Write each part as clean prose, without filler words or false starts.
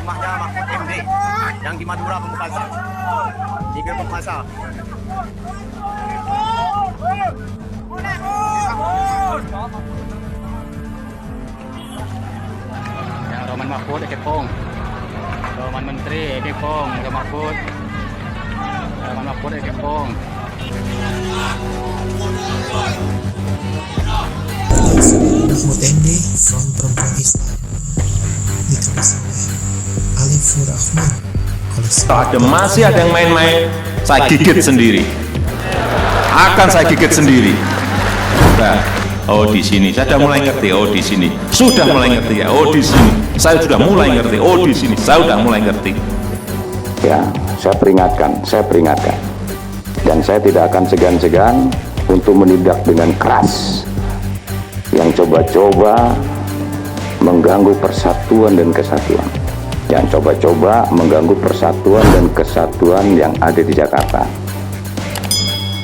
rumahnya Mahfud MD yang di Madura Pamekasan, di Gerbang Masa. Yang Roman Mahfud Ekepong, Roman Menteri Ekepong, Roman Mahfud Ekepong. Mahfud MD Front Perempuan Islam ditulis oleh Alifur Rahman. Masih ada yang main-main, saya gigit sendiri. Akan saya gigit sendiri. Nah, oh di sini saya sudah mulai ngerti. Oh di sini sudah mulai ngerti ya. Oh di sini saya sudah mulai ngerti. Oh di sini saya sudah mulai ngerti. Ya, saya peringatkan, dan saya tidak akan segan-segan untuk menindak dengan keras yang coba-coba mengganggu persatuan dan kesatuan, yang coba-coba mengganggu persatuan dan kesatuan yang ada di Jakarta.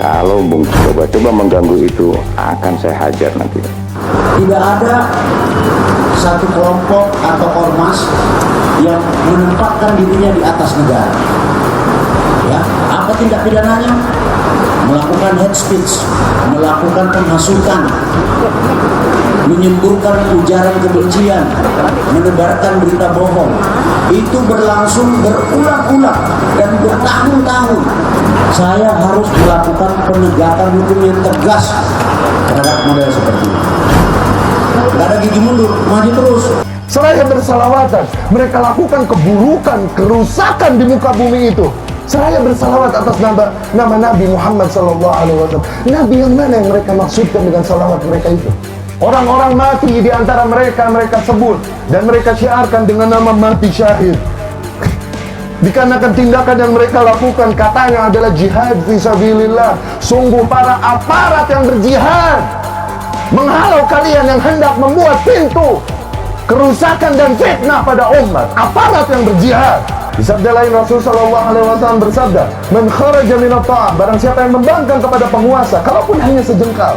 Kalau coba-coba mengganggu itu, akan saya hajar nanti. Tidak ada satu kelompok atau ormas yang menempatkan dirinya di atas negara. Ya, apa tindak pidananya? Melakukan hate speech, melakukan penghasutan, menyemburkan ujaran kebencian, menebarkan berita bohong. Itu berlangsung berulang-ulang dan bertahun-tahun. Saya harus melakukan penegakan hukum yang tegas terhadap model seperti ini. Gak ada gigi mundur, maju terus. Seraya bersalawatan, mereka lakukan keburukan, kerusakan di muka bumi itu. Seraya bersalawat atas nama Nabi Muhammad SAW. Nabi yang mana yang mereka maksudkan dengan salawat mereka itu? Orang-orang mati di antara mereka sebut dan mereka syiarkan dengan nama mati syahid. Dikarenakan tindakan yang mereka lakukan katanya adalah jihad fisabilillah. Sungguh para aparat yang berjihad menghalau kalian yang hendak membuat pintu kerusakan dan fitnah pada umat. Aparat yang berjihad. Di sabda lain Rasulullah SAW bersabda, "Man kharaja minat ta'ah," barang siapa yang membangkang kepada penguasa, kalaupun hanya sejengkal.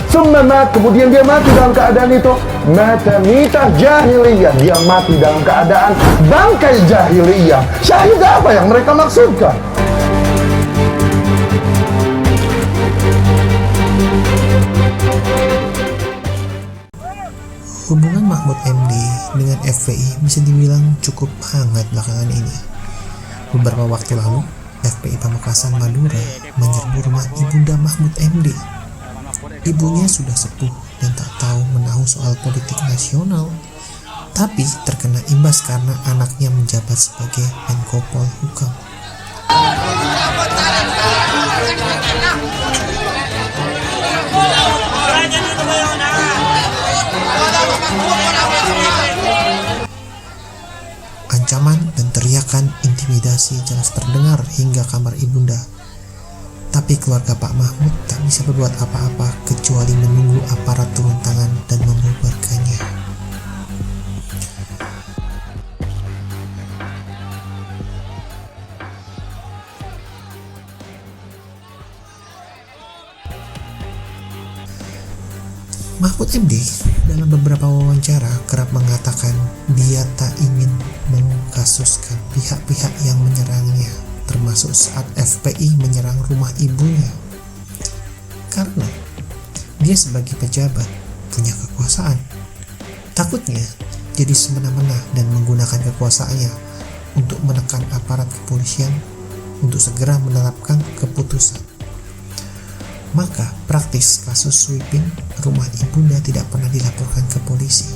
Summa mat, kemudian dia mati dalam keadaan itu, mata mitah jahiliyah, dia mati dalam keadaan bangkai jahiliyah. Syahid apa yang mereka maksudkan? Hubungan Mahfud MD dengan FPI bisa dibilang cukup hangat belakangan ini. Beberapa waktu lalu, FPI Pamekasan Madura menyerbu rumah ibunda Mahfud MD. Ibunya sudah sepuh dan tak tahu menahu soal politik nasional, tapi terkena imbas karena anaknya menjabat sebagai Menko Polhukam. Ancaman dan teriakan intimidasi jelas terdengar hingga kamar ibunda. Tapi keluarga Pak Mahfud tak bisa berbuat apa-apa kecuali menunggu aparat turun tangan dan membubarkannya. Mahfud MD dalam beberapa wawancara kerap mengatakan dia tak ingin mengkasuskan pihak-pihak yang menyerangnya, termasuk saat FPI menyerang rumah ibunya. Karena dia sebagai pejabat punya kekuasaan. Takutnya jadi semena-mena dan menggunakan kekuasaannya untuk menekan aparat kepolisian untuk segera menerapkan keputusan. Maka praktis kasus sweeping rumah ibunda tidak pernah dilaporkan ke polisi.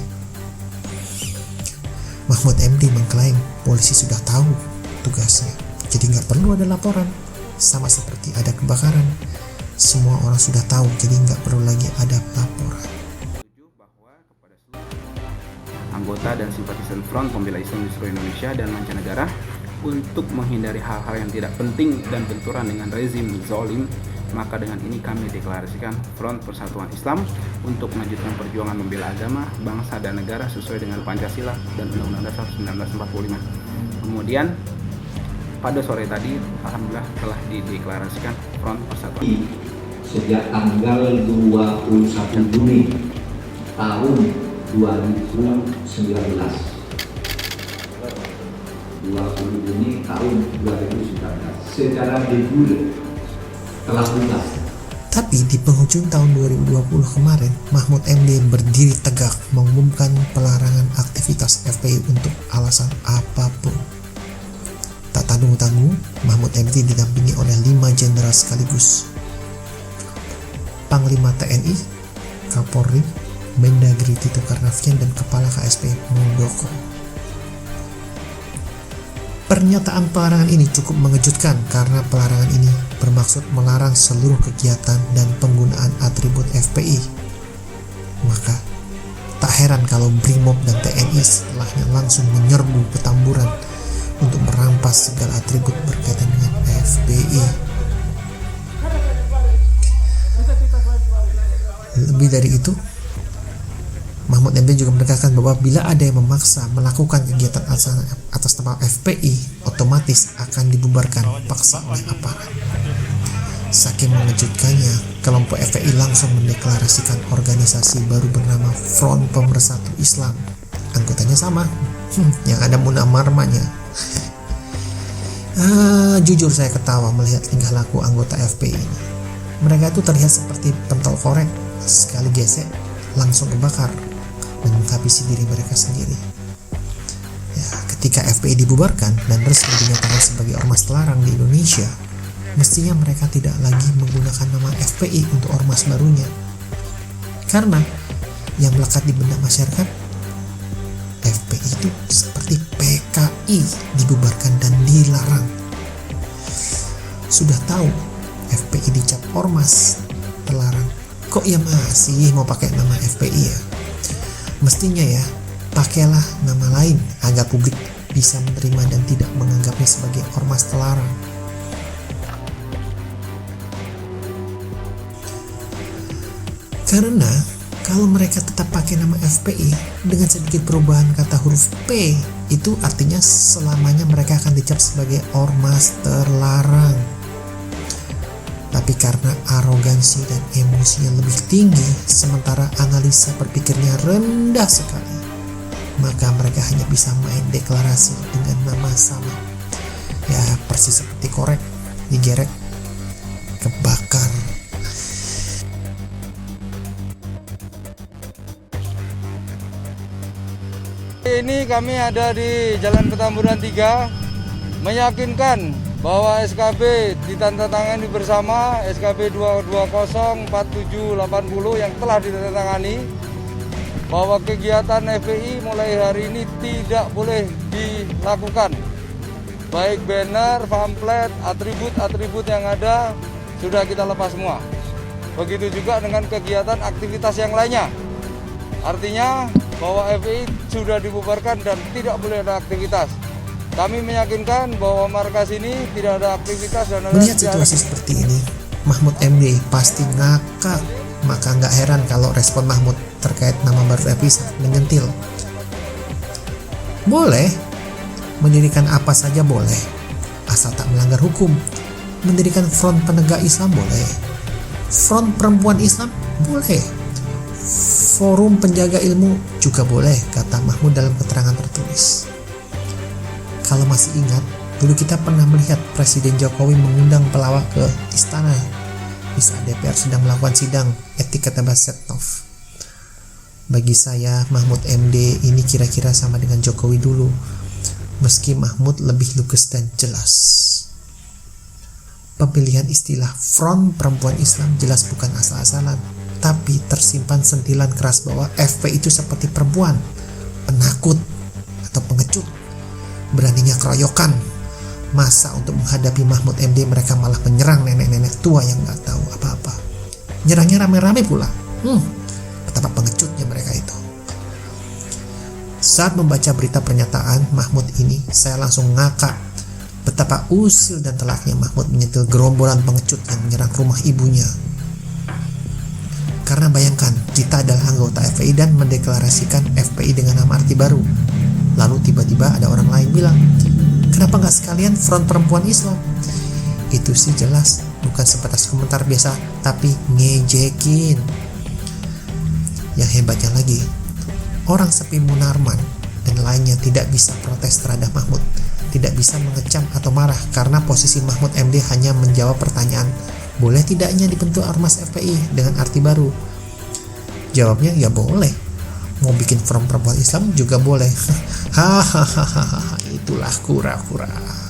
Mahfud MD mengklaim polisi sudah tahu tugasnya, jadi nggak perlu ada laporan. Sama seperti ada kebakaran, semua orang sudah tahu, jadi nggak perlu lagi ada laporan. Anggota dan simpatisan Front Pembela Islam di seluruh Indonesia dan mancanegara untuk menghindari hal-hal yang tidak penting dan benturan dengan rezim zalim, maka dengan ini kami deklarasikan Front Persatuan Islam untuk melanjutkan perjuangan membela agama, bangsa, dan negara sesuai dengan Pancasila dan Undang-Undang Dasar 1945. Kemudian pada sore tadi, alhamdulillah telah dideklarasikan Front Persatuan. Sejak tanggal 21 Juni tahun 2019 20 Juni tahun 2019 secara de jure telah buka. Tapi di penghujung tahun 2020 kemarin, Mahfud MD berdiri tegak mengumumkan pelarangan aktivitas FPI untuk alasan apapun. Tak tanggung-tanggung, Mahfud MD didampingi oleh 5 jenderal sekaligus. Panglima TNI, Kapolri, Mendagri Tito Karnavian, dan Kepala KSP Muldoko. Pernyataan pelarangan ini cukup mengejutkan karena pelarangan ini bermaksud melarang seluruh kegiatan dan penggunaan atribut FPI. Maka tak heran kalau Brimob dan TNI setelahnya langsung menyerbu Petamburan untuk merampas segala atribut berkaitan dengan FPI. Lebih dari itu, Mahfud MD juga menegaskan bahwa bila ada yang memaksa melakukan kegiatan atas nama FPI, otomatis akan dibubarkan paksa oleh aparat. Saking mengejutkannya, kelompok FPI langsung mendeklarasikan organisasi baru bernama Front Pemersatu Islam. Anggotanya sama, yang ada Munammarmanya. Jujur saya ketawa melihat tingkah laku anggota FPI ini. Mereka itu terlihat seperti pentol korek, sekali gesek langsung kebakar dan menghabisi diri mereka sendiri. Ya, ketika FPI dibubarkan dan resmi dinyatakan sebagai ormas terlarang di Indonesia, mestinya mereka tidak lagi menggunakan nama FPI untuk ormas barunya. Karena yang melekat di benak masyarakat, FPI itu seperti PKI, dibubarkan dan dilarang. Sudah tahu FPI dicap ormas terlarang, kok ya masih mau pakai nama FPI ya? Mestinya ya, pakailah nama lain agar publik bisa menerima dan tidak menganggapnya sebagai ormas terlarang. Karena kalau mereka tetap pakai nama FPI dengan sedikit perubahan kata huruf P, itu artinya selamanya mereka akan dicap sebagai ormas terlarang. Tapi karena arogansi dan emosi yang lebih tinggi, sementara analisa berpikirnya rendah sekali, maka mereka hanya bisa main deklarasi dengan nama sama. Ya, persis seperti korek, digerek, kebakar. Ini kami ada di Jalan Petamburan 3, meyakinkan bahwa SKB ditandatangani bersama, SKB 2204780 yang telah ditandatangani, bahwa kegiatan FPI mulai hari ini tidak boleh dilakukan. Baik banner, pamflet, atribut yang ada sudah kita lepas semua. Begitu juga dengan kegiatan aktivitas yang lainnya. Artinya bahwa FPI sudah dibubarkan dan tidak boleh ada aktivitas. Kami meyakinkan bahwa markas ini tidak ada aktivitas dan melihat situasi seperti ini, Mahfud MD pasti ngakak. Maka nggak heran kalau respon Mahfud terkait nama baru FPI sangat menyentil. Boleh mendirikan apa saja, boleh, asal tak melanggar hukum. Mendirikan front penegak Islam boleh, front perempuan Islam boleh, forum penjaga ilmu juga boleh, kata Mahfud dalam keterangan tertulis. Kalau masih ingat, dulu kita pernah melihat Presiden Jokowi mengundang pelawak ke istana di saat DPR sedang melakukan sidang etik, kata Setnov. Bagi saya, Mahfud MD ini kira-kira sama dengan Jokowi dulu, meski Mahfud lebih lugas dan jelas. Pemilihan istilah Front Perempuan Islam jelas bukan asal-asalan, tapi tersimpan sentilan keras bahwa FPI itu seperti perempuan, penakut atau pengecut. Beraninya keroyokan. Masa untuk menghadapi Mahfud MD mereka malah menyerang nenek-nenek tua yang gak tahu apa-apa. Nyerangnya rame-rame pula. Betapa pengecutnya mereka itu. Saat membaca berita pernyataan Mahfud ini, saya langsung ngakak betapa usil dan telaknya Mahfud menyentil gerombolan pengecut yang menyerang rumah ibunya. Karena bayangkan, kita adalah anggota FPI dan mendeklarasikan FPI dengan nama arti baru. Lalu tiba-tiba ada orang lain bilang, kenapa nggak sekalian Front Perempuan Islam? Itu sih jelas bukan sebatas komentar biasa, tapi ngejekin. Yang hebatnya lagi, orang seperti Munarman dan lainnya tidak bisa protes terhadap Mahmud, tidak bisa mengecam atau marah karena posisi Mahmud MD hanya menjawab pertanyaan, boleh tidaknya dibentuk Ormas FPI dengan arti baru? Jawabnya ya boleh. Mau bikin forum perempuan Islam juga boleh. Hahaha, itulah kura-kura.